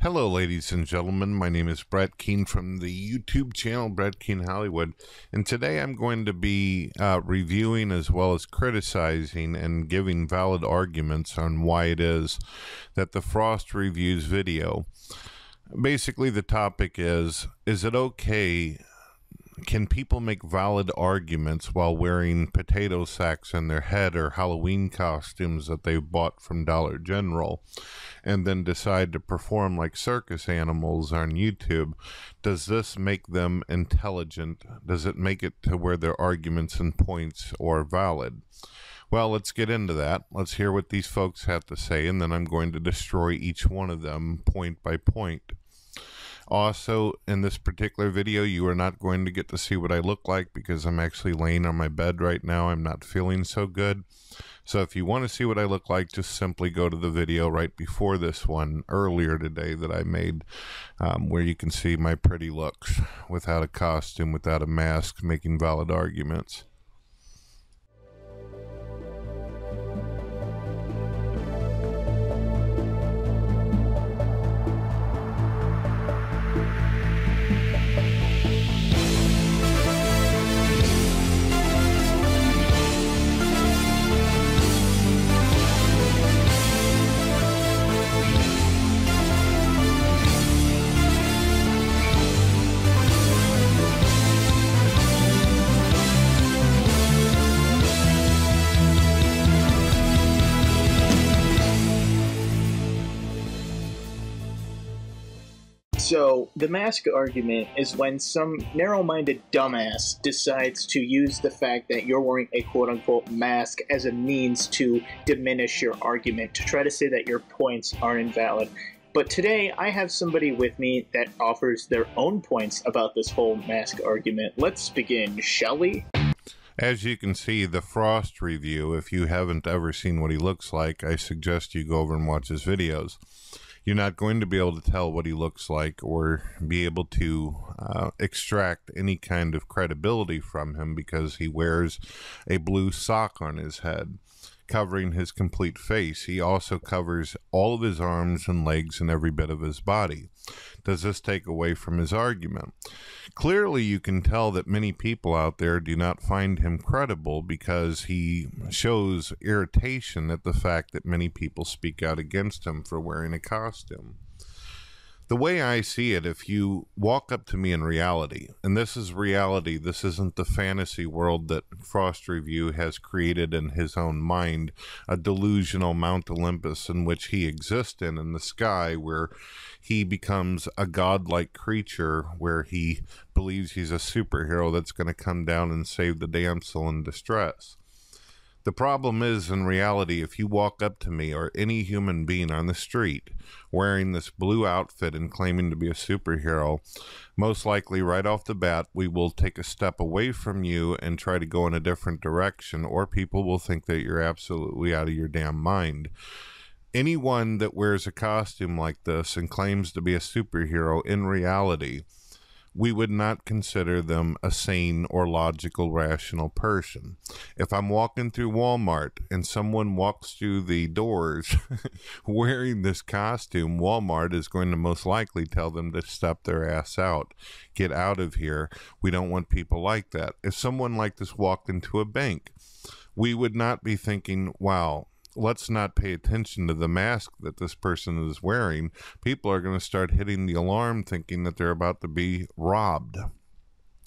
Hello, ladies and gentlemen. My name is Brett Keane from the YouTube channel Brett Keane Hollywood, and today I'm going to be reviewing as well as criticizing and giving valid arguments on why it is that the Frostreviews video, basically the topic is it okay? Can people make valid arguments while wearing potato sacks on their head or Halloween costumes that they bought from Dollar General and then decide to perform like circus animals on YouTube? Does this make them intelligent? Does it make it to where their arguments and points are valid? Well, let's get into that. Let's hear what these folks have to say, and then I'm going to destroy each one of them point by point. Also, in this particular video, you are not going to get to see what I look like because I'm actually laying on my bed right now. I'm not feeling so good. So if you want to see what I look like, just simply go to the video right before this one earlier today that I made, where you can see my pretty looks without a costume, without a mask, making valid arguments. So, the mask argument is when some narrow-minded dumbass decides to use the fact that you're wearing a quote-unquote mask as a means to diminish your argument, to try to say that your points are invalid. But today, I have somebody with me that offers their own points about this whole mask argument. Let's begin, shall we? As you can see, the Frostreview, if you haven't ever seen what he looks like, I suggest you go over and watch his videos. You're not going to be able to tell what he looks like or be able to extract any kind of credibility from him because he wears a blue sock on his head, covering his complete face. He also covers all of his arms and legs and every bit of his body. Does this take away from his argument? Clearly, you can tell that many people out there do not find him credible because he shows irritation at the fact that many people speak out against him for wearing a costume. The way I see it, if you walk up to me in reality, and this is reality, this isn't the fantasy world that Frostreview has created in his own mind, a delusional Mount Olympus in which he exists in the sky, where he becomes a godlike creature, where he believes he's a superhero that's going to come down and save the damsel in distress. The problem is, in reality, if you walk up to me or any human being on the street wearing this blue outfit and claiming to be a superhero, most likely right off the bat, we will take a step away from you and try to go in a different direction, or people will think that you're absolutely out of your damn mind. Anyone that wears a costume like this and claims to be a superhero, in reality, we would not consider them a sane or logical, rational person. If I'm walking through Walmart and someone walks through the doors wearing this costume, Walmart is going to most likely tell them to step their ass out. Get out of here. We don't want people like that. If someone like this walked into a bank, we would not be thinking, wow, let's not pay attention to the mask that this person is wearing. People are going to start hitting the alarm thinking that they're about to be robbed.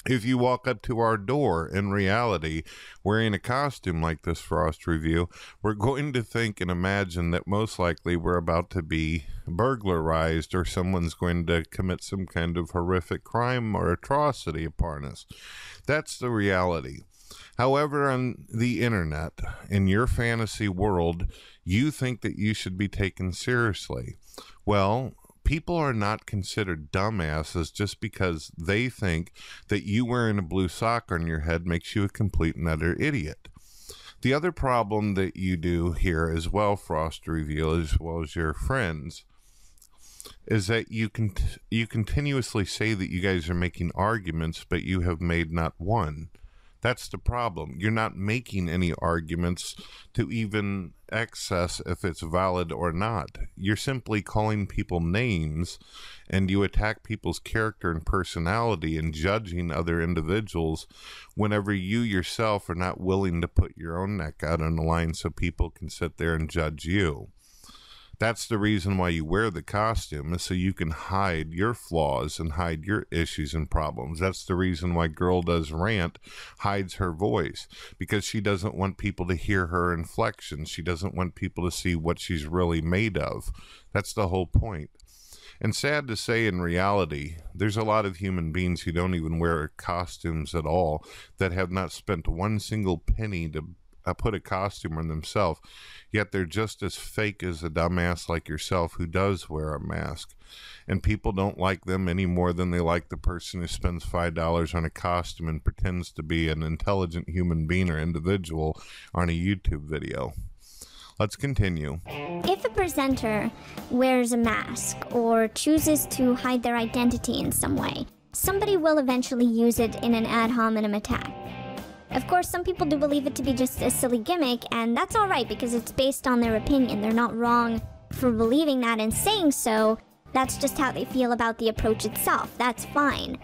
If you walk up to our door, in reality, wearing a costume like this Frostreview, we're going to think and imagine that most likely we're about to be burglarized or someone's going to commit some kind of horrific crime or atrocity upon us. That's the reality. However, on the internet, in your fantasy world, you think that you should be taken seriously. Well, people are not considered dumbasses just because they think that you wearing a blue sock on your head makes you a complete and utter idiot. The other problem that you do here as well, Frostreview, as well as your friends, is that you continuously say that you guys are making arguments, but you have made not one. That's the problem. You're not making any arguments to even access if it's valid or not. You're simply calling people names, and you attack people's character and personality and judging other individuals whenever you yourself are not willing to put your own neck out on the line so people can sit there and judge you. That's the reason why you wear the costume, is so you can hide your flaws and hide your issues and problems. That's the reason why Girldoesrant hides her voice, because she doesn't want people to hear her inflections. She doesn't want people to see what she's really made of. That's the whole point. And sad to say, in reality, there's a lot of human beings who don't even wear costumes at all, that have not spent one single penny to put a costume on themselves, yet they're just as fake as a dumbass like yourself who does wear a mask. And people don't like them any more than they like the person who spends $5 on a costume and pretends to be an intelligent human being or individual on a YouTube video. Let's continue. If a presenter wears a mask or chooses to hide their identity in some way, somebody will eventually use it in an ad hominem attack. Of course, some people do believe it to be just a silly gimmick, and that's alright because it's based on their opinion. They're not wrong for believing that and saying so. That's just how they feel about the approach itself. That's fine.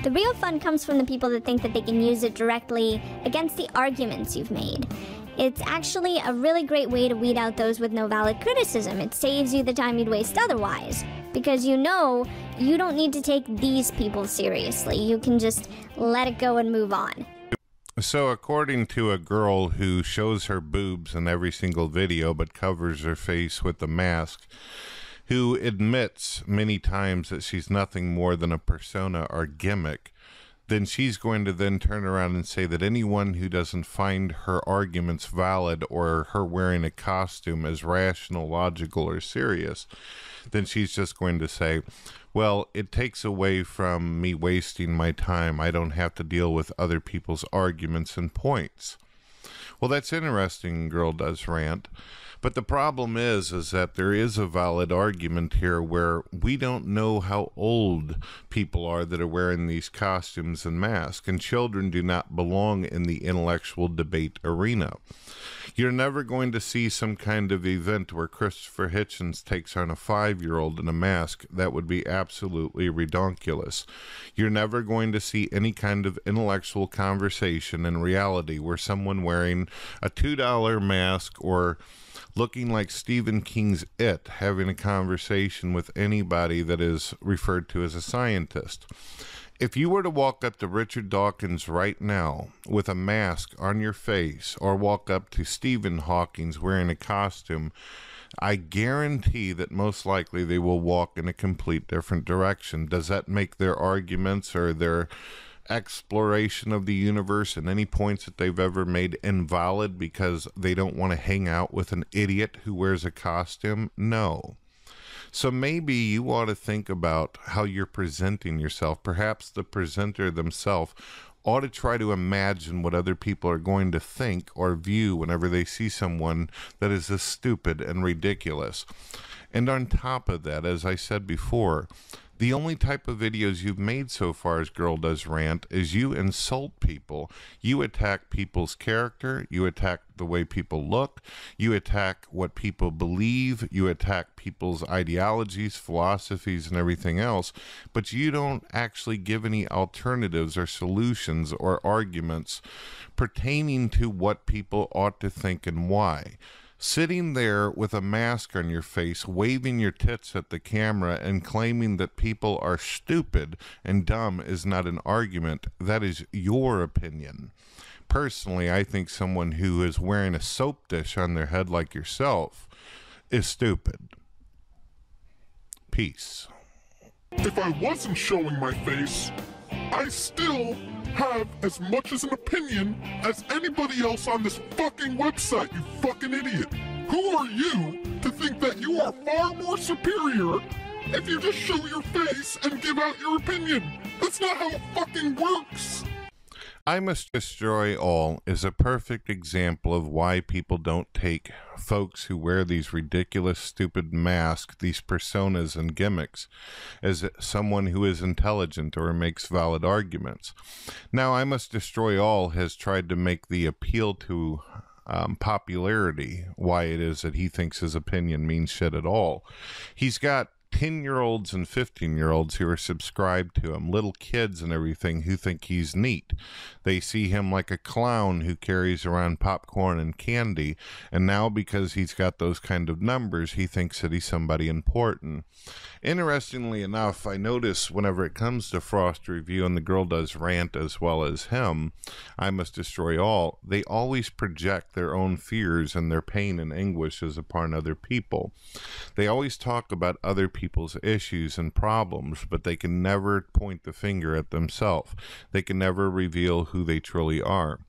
The real fun comes from the people that think that they can use it directly against the arguments you've made. It's actually a really great way to weed out those with no valid criticism. It saves you the time you'd waste otherwise, because you know you don't need to take these people seriously. You can just let it go and move on. So according to a girl who shows her boobs in every single video but covers her face with a mask, who admits many times that she's nothing more than a persona or gimmick, then she's going to then turn around and say that anyone who doesn't find her arguments valid or her wearing a costume as rational, logical, or serious, then she's just going to say, well, it takes away from me wasting my time. I don't have to deal with other people's arguments and points. Well, that's interesting, Girldoesrant. But the problem is that there is a valid argument here where we don't know how old people are that are wearing these costumes and masks, and children do not belong in the intellectual debate arena. You're never going to see some kind of event where Christopher Hitchens takes on a 5-year-old in a mask. That would be absolutely redonkulous. You're never going to see any kind of intellectual conversation in reality where someone wearing a $2 mask or looking like Stephen King's It having a conversation with anybody that is referred to as a scientist. If you were to walk up to Richard Dawkins right now with a mask on your face, or walk up to Stephen Hawking wearing a costume, I guarantee that most likely they will walk in a complete different direction. Does that make their arguments or their exploration of the universe and any points that they've ever made invalid because they don't want to hang out with an idiot who wears a costume? No. So maybe you ought to think about how you're presenting yourself. Perhaps the presenter themselves ought to try to imagine what other people are going to think or view whenever they see someone that is this stupid and ridiculous. And on top of that, as I said before, the only type of videos you've made so far as Girldoesrant is you insult people. You attack people's character. You attack the way people look. You attack what people believe. You attack people's ideologies, philosophies, and everything else. But you don't actually give any alternatives or solutions or arguments pertaining to what people ought to think and why. Sitting there with a mask on your face, waving your tits at the camera and claiming that people are stupid and dumb is not an argument. That is your opinion. Personally, I think someone who is wearing a soap dish on their head like yourself is stupid. Peace. If I wasn't showing my face, I still have as much as an opinion as anybody else on this fucking website, you fucking idiot. Who are you to think that you are far more superior if you just show your face and give out your opinion? That's not how it fucking works. I Must Destroy All is a perfect example of why people don't take folks who wear these ridiculous, stupid masks, these personas and gimmicks, as someone who is intelligent or makes valid arguments. Now, I Must Destroy All has tried to make the appeal to popularity why it is that he thinks his opinion means shit at all. He's got 10-year-olds and 15-year-olds who are subscribed to him, little kids and everything who think he's neat. They see him like a clown who carries around popcorn and candy, and now because he's got those kind of numbers, he thinks that he's somebody important. Interestingly enough, I notice whenever it comes to Frostreview and the Girldoesrant as well as him, I Must Destroy All, they always project their own fears and their pain and anguishes upon other people. They always talk about other people's issues and problems, but they can never point the finger at themselves. They can never reveal who they truly are.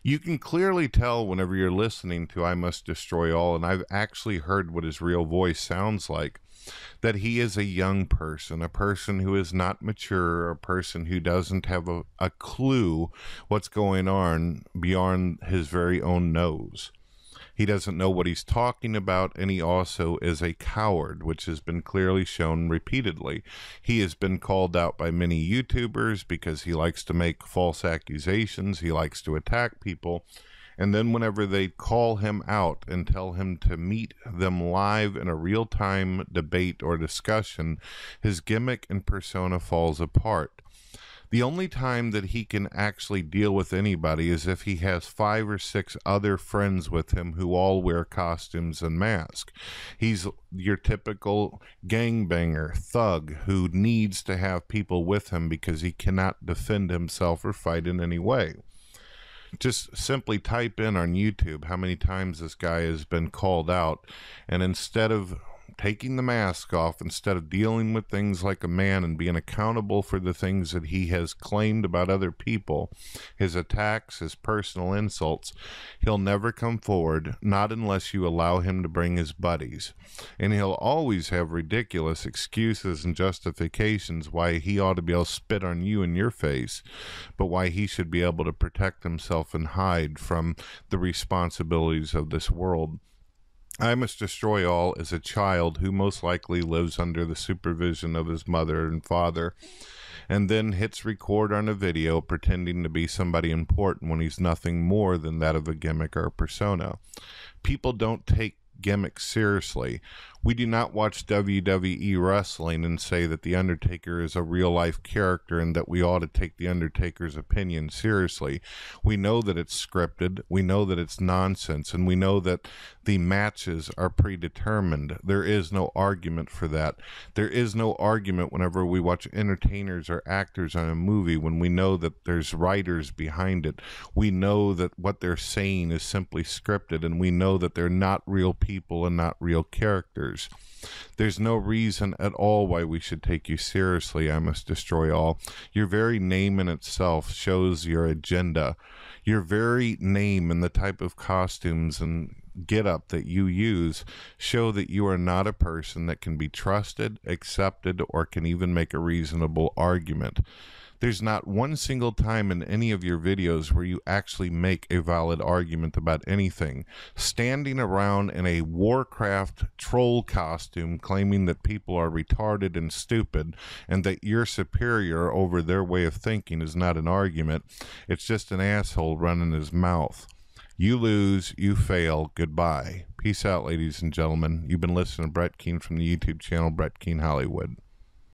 You can clearly tell whenever you're listening to I Must Destroy All, and I've actually heard what his real voice sounds like, that he is a young person, a person who is not mature, a person who doesn't have a clue what's going on beyond his very own nose. He doesn't know what he's talking about, and he also is a coward, which has been clearly shown repeatedly. He has been called out by many YouTubers because he likes to make false accusations, he likes to attack people, and then whenever they call him out and tell him to meet them live in a real-time debate or discussion, his gimmick and persona falls apart. The only time that he can actually deal with anybody is if he has 5 or 6 other friends with him who all wear costumes and masks. He's your typical gangbanger, thug, who needs to have people with him because he cannot defend himself or fight in any way. Just simply type in on YouTube how many times this guy has been called out, and instead of taking the mask off, instead of dealing with things like a man and being accountable for the things that he has claimed about other people, his attacks, his personal insults, he'll never come forward, not unless you allow him to bring his buddies. And he'll always have ridiculous excuses and justifications why he ought to be able to spit on you in your face, but why he should be able to protect himself and hide from the responsibilities of this world. I Must Destroy All is a child who most likely lives under the supervision of his mother and father, and then hits record on a video pretending to be somebody important when he's nothing more than that of a gimmick or a persona. People don't take gimmicks seriously. We do not watch WWE wrestling and say that The Undertaker is a real-life character and that we ought to take The Undertaker's opinion seriously. We know that it's scripted, we know that it's nonsense, and we know that the matches are predetermined. There is no argument for that. There is no argument whenever we watch entertainers or actors on a movie when we know that there's writers behind it. We know that what they're saying is simply scripted, and we know that they're not real people and not real characters. There's no reason at all why we should take you seriously, I Must Destroy All. Your very name in itself shows your agenda. Your very name and the type of costumes and get up that you use show that you are not a person that can be trusted, accepted, or can even make a reasonable argument. There's not one single time in any of your videos where you actually make a valid argument about anything. Standing around in a Warcraft troll costume claiming that people are retarded and stupid and that you're superior over their way of thinking is not an argument. It's just an asshole running his mouth. You lose, you fail, goodbye. Peace out, ladies and gentlemen. You've been listening to Brett Keane from the YouTube channel Brett Keane Hollywood.